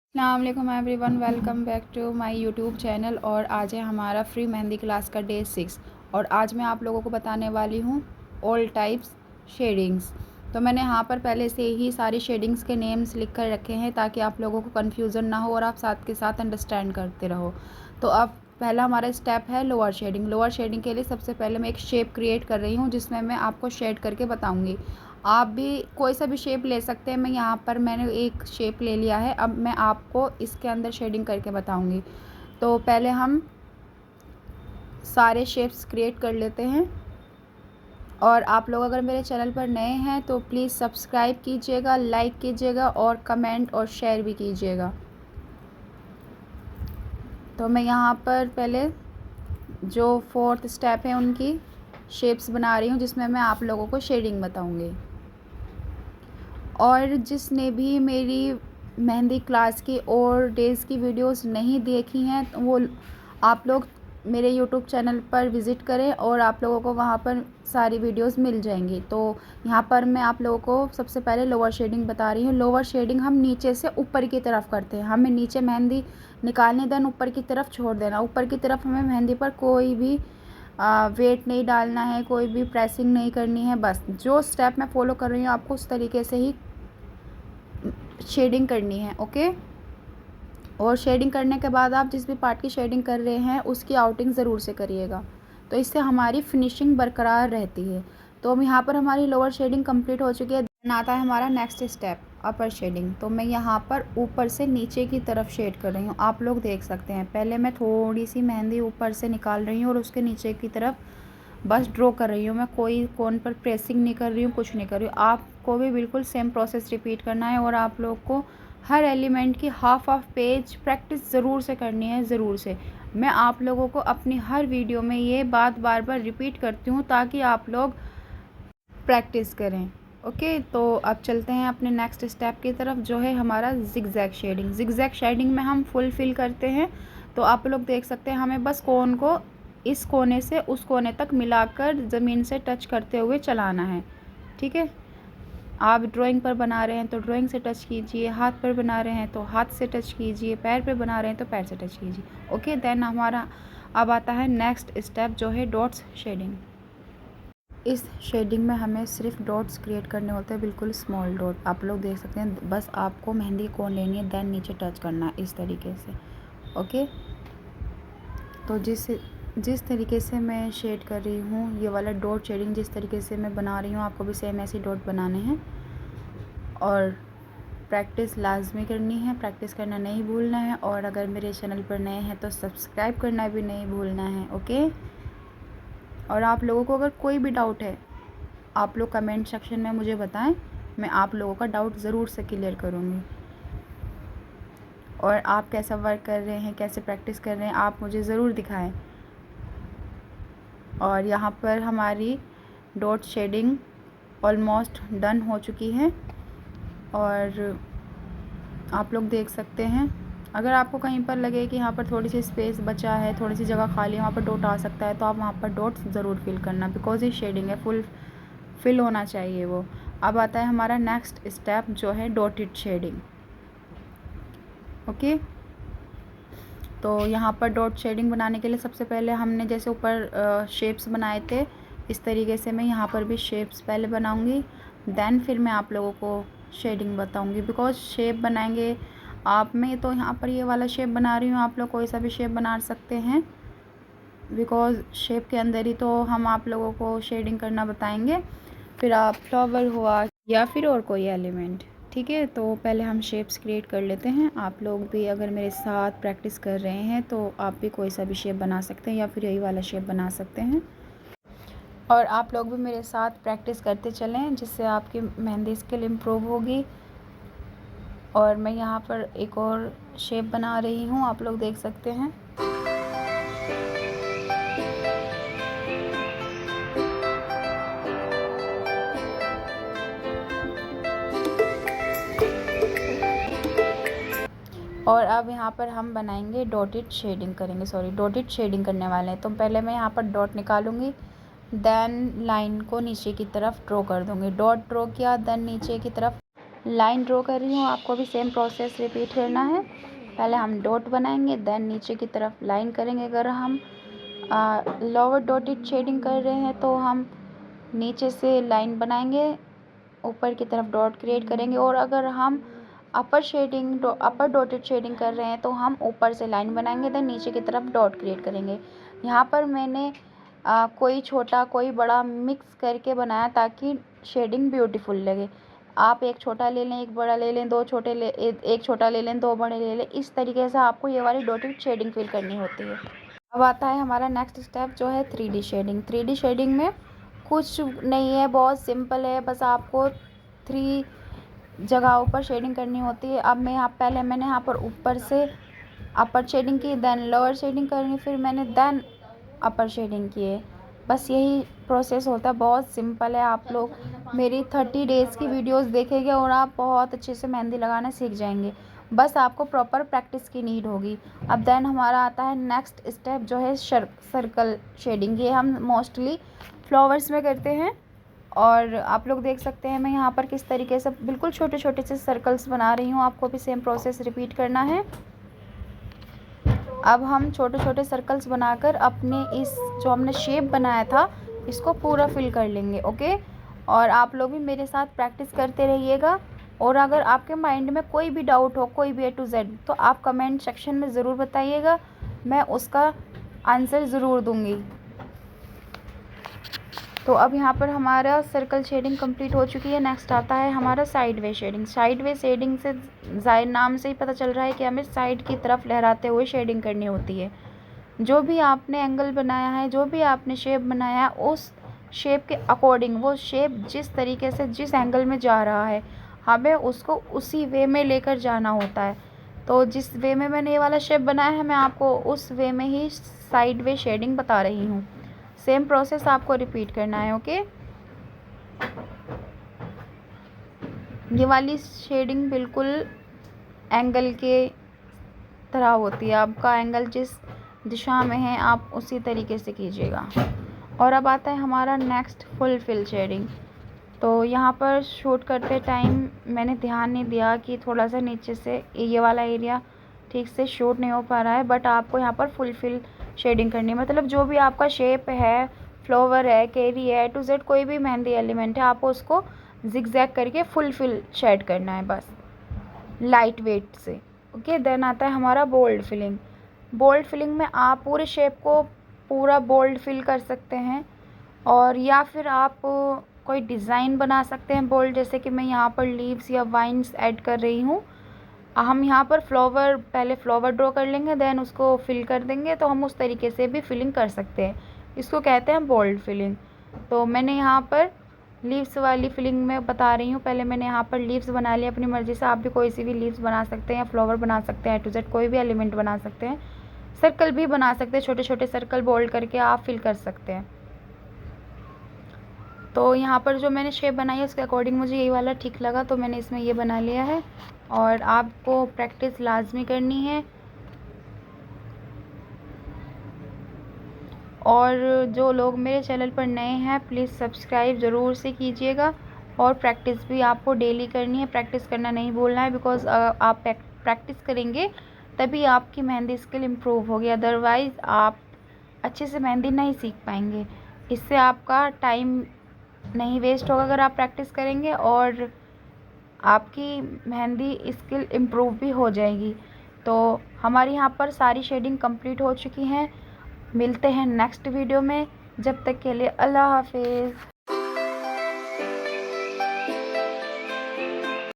अस्सलाम वालेकुम everyone, welcome back to my YouTube channel. और आज है हमारा फ्री मेहंदी क्लास का डे 6 और आज मैं आप लोगों को बताने वाली हूँ ऑल टाइप्स शेडिंग्स। तो मैंने यहाँ पर पहले से ही सारी शेडिंग्स के नेम्स लिख कर रखे हैं ताकि आप लोगों को कन्फ्यूज़न ना हो और आप साथ के साथ अंडरस्टैंड करते रहो। तो अब पहला हमारा स्टेप है लोअर शेडिंग। लोअर शेडिंग के लिए सबसे पहले मैं एक शेप क्रिएट कर रही हूँ जिसमें मैं आपको शेड करके बताऊँगी। आप भी कोई सा भी शेप ले सकते हैं। मैं यहाँ पर मैंने एक शेप ले लिया है। अब मैं आपको इसके अंदर शेडिंग करके बताऊँगी। तो पहले हम सारे शेप्स क्रिएट कर लेते हैं। और आप लोग अगर मेरे चैनल पर नए हैं तो प्लीज़ सब्सक्राइब कीजिएगा, लाइक कीजिएगा और कमेंट और शेयर भी कीजिएगा। तो मैं यहाँ पर पहले जो 4th स्टेप है उनकी शेप्स बना रही हूँ जिसमें मैं आप लोगों को शेडिंग बताऊँगी। और जिसने भी मेरी मेहंदी क्लास की और डेज़ की वीडियोस नहीं देखी हैं तो वो आप लोग मेरे यूट्यूब चैनल पर विज़िट करें और आप लोगों को वहाँ पर सारी वीडियोस मिल जाएंगी। तो यहाँ पर मैं आप लोगों को सबसे पहले लोअर शेडिंग बता रही हूँ। लोअर शेडिंग हम नीचे से ऊपर की तरफ करते हैं। हमें नीचे मेहंदी निकालने देन ऊपर की तरफ छोड़ देना। ऊपर की तरफ हमें मेहंदी पर कोई भी वेट नहीं डालना है, कोई भी प्रेसिंग नहीं करनी है। बस जो स्टेप मैं फॉलो कर रही हूँ आपको उस तरीके से ही शेडिंग करनी है। ओके। और शेडिंग करने के बाद आप जिस भी पार्ट की शेडिंग कर रहे हैं उसकी आउटिंग ज़रूर से करिएगा, तो इससे हमारी फिनिशिंग बरकरार रहती है। तो हम यहाँ पर हमारी लोअर शेडिंग कंप्लीट हो चुकी है। देन आता है हमारा नेक्स्ट स्टेप अपर शेडिंग। तो मैं यहाँ पर ऊपर से नीचे की तरफ शेड कर रही हूँ। आप लोग देख सकते हैं पहले मैं थोड़ी सी मेहंदी ऊपर से निकाल रही हूँ और उसके नीचे की तरफ बस ड्रॉ कर रही हूँ। मैं कोई कोन पर प्रेसिंग नहीं कर रही हूँ, कुछ नहीं कर रही हूँ। आपको भी बिल्कुल सेम प्रोसेस रिपीट करना है और आप लोग को हर एलिमेंट की हाफ पेज प्रैक्टिस ज़रूर से करनी है, ज़रूर से। मैं आप लोगों को अपनी हर वीडियो में ये बात बार बार रिपीट करती हूँ ताकि आप लोग प्रैक्टिस करें। ओके। तो अब चलते हैं अपने नेक्स्ट स्टेप की तरफ जो है हमारा जिगजैग शेडिंग। जिगजैग शेडिंग में हम फुल फिल करते हैं। तो आप लोग देख सकते हैं हमें बस कोन को इस कोने से उस कोने तक मिलाकर ज़मीन से टच करते हुए चलाना है। ठीक है। आप ड्राइंग पर बना रहे हैं तो ड्राइंग से टच कीजिए, हाथ पर बना रहे हैं तो हाथ से टच कीजिए, पैर पे बना रहे हैं तो पैर से टच कीजिए। ओके। देन हमारा अब आता है नेक्स्ट स्टेप जो है डॉट्स शेडिंग। इस शेडिंग में हमें सिर्फ डॉट्स क्रिएट करने होते हैं, बिल्कुल स्मॉल डॉट। आप लोग देख सकते हैं बस आपको मेहंदी कौन लेनी है देन नीचे टच करना है इस तरीके से। ओके। तो जिस तरीके से मैं शेड कर रही हूँ ये वाला डॉट शेडिंग जिस तरीके से मैं बना रही हूँ आपको भी सेम ऐसे डॉट बनाने हैं। और प्रैक्टिस लाजमी करनी है, प्रैक्टिस करना नहीं भूलना है। और अगर मेरे चैनल पर नए हैं तो सब्सक्राइब करना भी नहीं भूलना है। ओके। और आप लोगों को अगर कोई भी डाउट है आप लोग कमेंट सेक्शन में मुझे बताएं, मैं आप लोगों का डाउट ज़रूर से क्लियर करूँगी। और आप कैसा वर्क कर रहे हैं, कैसे प्रैक्टिस कर रहे हैं आप मुझे ज़रूर दिखाएं। और यहाँ पर हमारी डॉट शेडिंग ऑलमोस्ट डन हो चुकी है। और आप लोग देख सकते हैं अगर आपको कहीं पर लगे कि यहाँ पर थोड़ी सी स्पेस बचा है, थोड़ी सी जगह खाली है, वहाँ पर डॉट आ सकता है तो आप वहाँ पर डॉट्स ज़रूर फिल करना, बिकॉज ये शेडिंग है, फुल फिल होना चाहिए वो। अब आता है हमारा नेक्स्ट स्टेप जो है डॉटेड शेडिंग। ओके। तो यहाँ पर डॉट शेडिंग बनाने के लिए सबसे पहले हमने जैसे ऊपर शेप्स बनाए थे इस तरीके से मैं यहाँ पर भी शेप्स पहले बनाऊँगी, देन फिर मैं आप लोगों को शेडिंग बताऊँगी। बिकॉज शेप बनाएंगे आप, मैं तो यहाँ पर ये वाला शेप बना रही हूँ, आप लोग कोई सा भी शेप बना सकते हैं। बिकॉज शेप के अंदर ही तो हम आप लोगों को शेडिंग करना बताएंगे। फिर आप फ्लावर हुआ या फिर और कोई एलिमेंट। ठीक है। तो पहले हम शेप्स क्रिएट कर लेते हैं। आप लोग भी अगर मेरे साथ प्रैक्टिस कर रहे हैं तो आप भी कोई सा भी शेप बना सकते हैं या फिर यही वाला शेप बना सकते हैं। और आप लोग भी मेरे साथ प्रैक्टिस करते चलें जिससे आपकी मेहंदी स्किल इम्प्रूव होगी। और मैं यहाँ पर एक और शेप बना रही हूँ, आप लोग देख सकते हैं। और अब यहाँ पर हम बनाएंगे डॉटेड शेडिंग करेंगे, सॉरी डॉटेड शेडिंग करने वाले हैं। तो पहले मैं यहाँ पर डॉट निकालूंगी, देन लाइन को नीचे की तरफ ड्रॉ कर दूंगी। डॉट ड्रॉ किया देन नीचे की तरफ लाइन ड्रॉ कर रही हूँ, आपको भी सेम प्रोसेस रिपीट करना है। पहले हम डॉट बनाएंगे, देन नीचे की तरफ लाइन करेंगे। अगर हम लोअर डॉटेड शेडिंग कर रहे हैं तो हम नीचे से लाइन बनाएंगे, ऊपर की तरफ डॉट क्रिएट करेंगे। और अगर हम अपर डॉटेड शेडिंग कर रहे हैं तो हम ऊपर से लाइन बनाएंगे, देन नीचे की तरफ डॉट क्रिएट करेंगे। यहाँ पर मैंने कोई छोटा कोई बड़ा मिक्स करके बनाया ताकि शेडिंग ब्यूटीफुल लगे। आप एक छोटा ले लें, एक बड़ा ले लें, एक छोटा ले लें, दो बड़े ले लें। इस तरीके से आपको ये वाली डॉटेड शेडिंग फिल करनी होती है। अब आता है हमारा नेक्स्ट स्टेप जो है 3D शेडिंग। 3D शेडिंग में कुछ नहीं है, बहुत सिंपल है, बस आपको 3 जगहों पर शेडिंग करनी होती है। अब मैंने यहाँ पर ऊपर से अपर शेडिंग की, देन लोअर शेडिंग करनी, फिर मैंने देन अपर शेडिंग की है। बस यही प्रोसेस होता है, बहुत सिंपल है। आप लोग मेरी 30 डेज़ की वीडियोस देखेंगे और आप बहुत अच्छे से मेहंदी लगाना सीख जाएंगे। बस आपको प्रॉपर प्रैक्टिस की नीड होगी। अब देन हमारा आता है नेक्स्ट स्टेप जो है सर्कल शेडिंग। ये हम मोस्टली फ्लावर्स में करते हैं और आप लोग देख सकते हैं मैं यहाँ पर किस तरीके से बिल्कुल छोटे छोटे से सर्कल्स बना रही हूँ। आपको भी सेम प्रोसेस रिपीट करना है। अब हम छोटे छोटे सर्कल्स बनाकर अपने इस जो हमने शेप बनाया था इसको पूरा फिल कर लेंगे। ओके, और आप लोग भी मेरे साथ प्रैक्टिस करते रहिएगा। और अगर आपके माइंड में कोई भी डाउट हो, कोई भी A to Z, तो आप कमेंट सेक्शन में ज़रूर बताइएगा, मैं उसका आंसर ज़रूर दूंगी। तो अब यहाँ पर हमारा सर्कल शेडिंग कंप्लीट हो चुकी है। नेक्स्ट आता है हमारा side way shading. Side way shading से ज़ाहिर नाम से ही पता चल रहा है कि हमें साइड की तरफ लहराते हुए शेडिंग करनी होती है। जो भी आपने एंगल बनाया है, जो भी आपने शेप बनाया है, उस शेप के अकॉर्डिंग वो शेप जिस तरीके से जिस एंगल में जा रहा है हमें उसको उसी वे में लेकर जाना होता है। तो जिस वे में मैंने ये वाला शेप बनाया है मैं आपको उस वे में ही साइड वे शेडिंग बता रही हूँ। सेम प्रोसेस आपको रिपीट करना है। ओके, ये वाली शेडिंग बिल्कुल एंगल के तरह होती है। आपका एंगल जिस दिशा में है आप उसी तरीके से कीजिएगा। और अब आता है हमारा नेक्स्ट फुल फिल शेडिंग। तो यहाँ पर शूट करते टाइम मैंने ध्यान नहीं दिया कि थोड़ा सा नीचे से ये वाला एरिया ठीक से शूट नहीं हो पा रहा है, बट आपको यहाँ पर फुल फिल शेडिंग करनी है। मतलब जो भी आपका शेप है, फ्लावर है, कैरी है, A to Z कोई भी मेहंदी एलिमेंट है, आपको उसको जिगजैग करके फुल फिल शेड करना है बस लाइट वेट से। ओके, देन आता है हमारा बोल्ड फिलिंग। बोल्ड फिलिंग में आप पूरे शेप को पूरा बोल्ड फिल कर सकते हैं और या फिर आप कोई डिज़ाइन बना सकते हैं बोल्ड, जैसे कि मैं यहाँ पर लीव्स या वाइन्स ऐड कर रही हूँ। हम यहाँ पर पहले फ्लावर ड्रॉ कर लेंगे, देन उसको फिल कर देंगे, तो हम उस तरीके से भी फिलिंग कर सकते हैं। इसको कहते हैं बोल्ड फिलिंग। तो मैंने यहाँ पर लीव्स वाली फिलिंग में बता रही हूँ। पहले मैंने यहाँ पर लीव्स बना लिया अपनी मर्ज़ी से। आप भी कोई सी भी लीव्स बना सकते हैं या फ्लावर बना सकते हैं, A to Z कोई भी एलिमेंट बना सकते हैं। सर्कल भी बना सकते हैं, छोटे छोटे सर्कल बोल्ड करके आप फिल कर सकते हैं। तो यहाँ पर जो मैंने शेप बनाई है उसके अकॉर्डिंग मुझे यही वाला ठीक लगा, तो मैंने इसमें ये बना लिया है। और आपको प्रैक्टिस लाजमी करनी है। और जो लोग मेरे चैनल पर नए हैं प्लीज़ सब्सक्राइब ज़रूर से कीजिएगा। और प्रैक्टिस भी आपको डेली करनी है, प्रैक्टिस करना नहीं भूलना है, बिकॉज़ आप प्रैक्टिस करेंगे तभी आपकी मेहंदी स्किल इम्प्रूव होगी, अदरवाइज़ आप अच्छे से मेहंदी नहीं सीख पाएंगे। इससे आपका टाइम नहीं वेस्ट होगा अगर आप प्रैक्टिस करेंगे, और आपकी मेहंदी स्किल इम्प्रूव भी हो जाएगी। तो हमारी यहाँ पर सारी शेडिंग कंप्लीट हो चुकी हैं। मिलते हैं नेक्स्ट वीडियो में, जब तक के लिए अल्लाह हाफिज़।